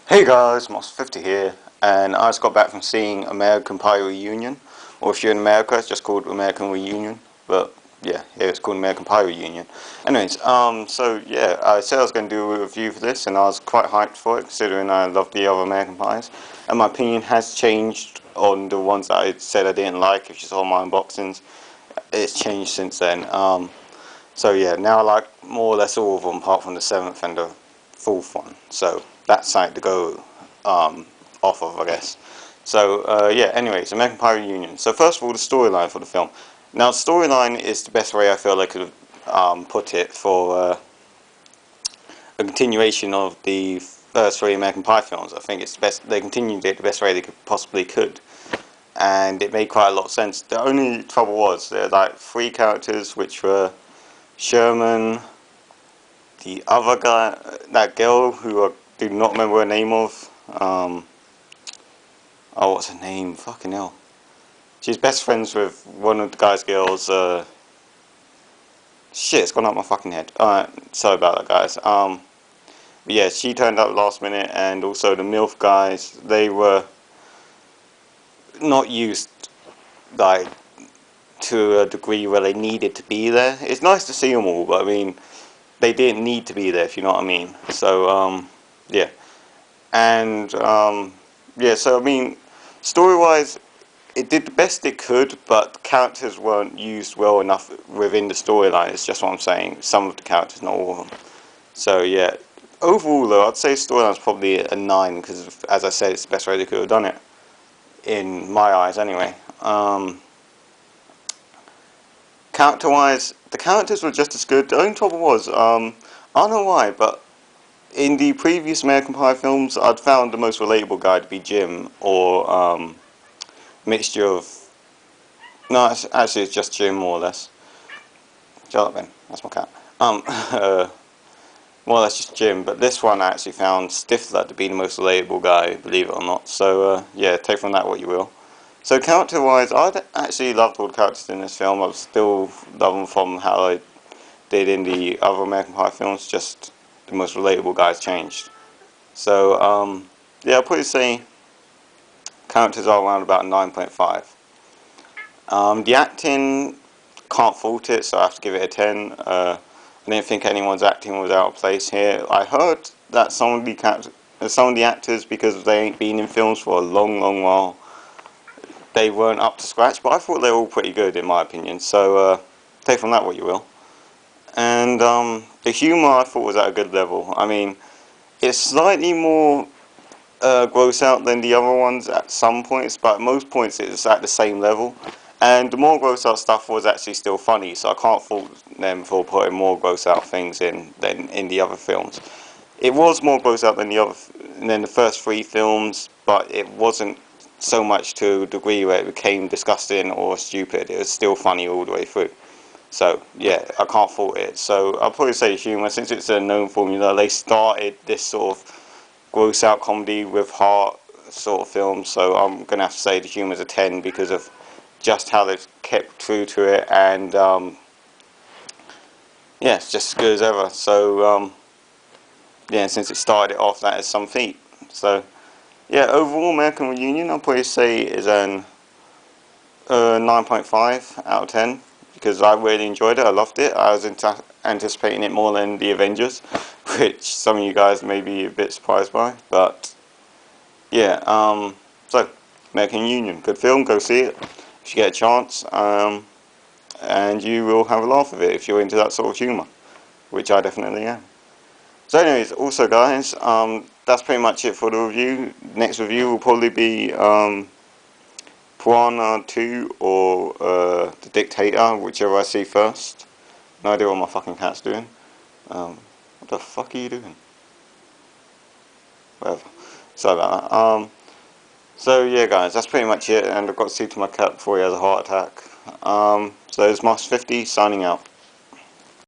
Hey guys, Moss50 here, and I just got back from seeing American Pie Reunion, or if you're in America, it's just called American Reunion, but yeah, here it's called American Pie Reunion. Anyways, so yeah, I said I was going to do a review for this, and I was quite hyped for it, considering I love the other American Pies, and my opinion has changed on the ones that I said I didn't like. If you saw my unboxings, it's changed since then. So yeah, now I like more or less all of them, apart from the 7th and the 4th one. So that's something to go off of, I guess. So yeah, anyways, American Pie Reunion. So first of all, the storyline for the film. Now, storyline is the best way I feel I could have put it for a continuation of the first three American Pie films. I think it's the best. They continued it the best way they possibly could, and it made quite a lot of sense. The only trouble was there are like three characters, which were Sherman, the other guy, that girl who I do not remember her name of. Oh, what's her name? Fucking hell. She's best friends with one of the guy's girls. Shit, it's gone out my fucking head. Alright, sorry about that, guys. But yeah, she turned up last minute, and also the MILF guys, they were not used, like, to a degree where they needed to be there. It's nice to see them all, but I mean, they didn't need to be there, if you know what I mean. So, yeah. And, yeah, so I mean, story-wise, it did the best it could, but the characters weren't used well enough within the storyline. It's just what I'm saying. Some of the characters, not all of them. So, yeah. Overall, though, I'd say storyline's probably a 9, because, as I said, it's the best way they could have done it. In my eyes, anyway. Character-wise, the characters were just as good. The only trouble was, I don't know why, but in the previous American Pie films, I'd found the most relatable guy to be Jim, or mixture of... No, actually it's just Jim, more or less. Shut up, Ben. That's my cat. More or less just Jim, but this one I actually found Stifler to be the most relatable guy, believe it or not. So, yeah, take from that what you will. So, character-wise, I actually loved all the characters in this film. I still love them from how I did in the other American Pie films, just the most relatable guys changed. So, yeah, I'll probably say characters are around about 9.5. The acting, can't fault it, so I have to give it a 10. I didn't think anyone's acting was out of place here. I heard that some of the actors, because they ain't been in films for a long, long while, they weren't up to scratch, but I thought they were all pretty good in my opinion. So take from that what you will. And the humour I thought was at a good level. I mean, it's slightly more gross out than the other ones at some points, but at most points it's at the same level. And the more gross out stuff was actually still funny, so I can't fault them for putting more gross out things in than in the other films. It was more gross out than the first three films, but it wasn't so much to a degree where it became disgusting or stupid. It was still funny all the way through. So yeah, I can't fault it. So I'll probably say humour, since it's a known formula. They started this sort of gross out comedy with heart sort of film, so I'm gonna have to say the humour's a 10 because of just how they've kept true to it, and yeah, it's just as good as ever. So yeah, since it started it off, that is some feat. So yeah, overall American Reunion I'll probably say is an 9.5 out of 10 because I really enjoyed it. I loved it. I was anticipating it more than the Avengers, which some of you guys may be a bit surprised by, but yeah, so American Union, good film, go see it if you get a chance, and you will have a laugh with it if you're into that sort of humour, which I definitely am. So anyways, also guys, that's pretty much it for the review. Next review will probably be Piranha 2 or The Dictator, whichever I see first. No idea what my fucking cat's doing. What the fuck are you doing? Whatever. Sorry about that. So yeah guys, that's pretty much it, and I've got to see to my cat before he has a heart attack. So it's Moss50 signing out.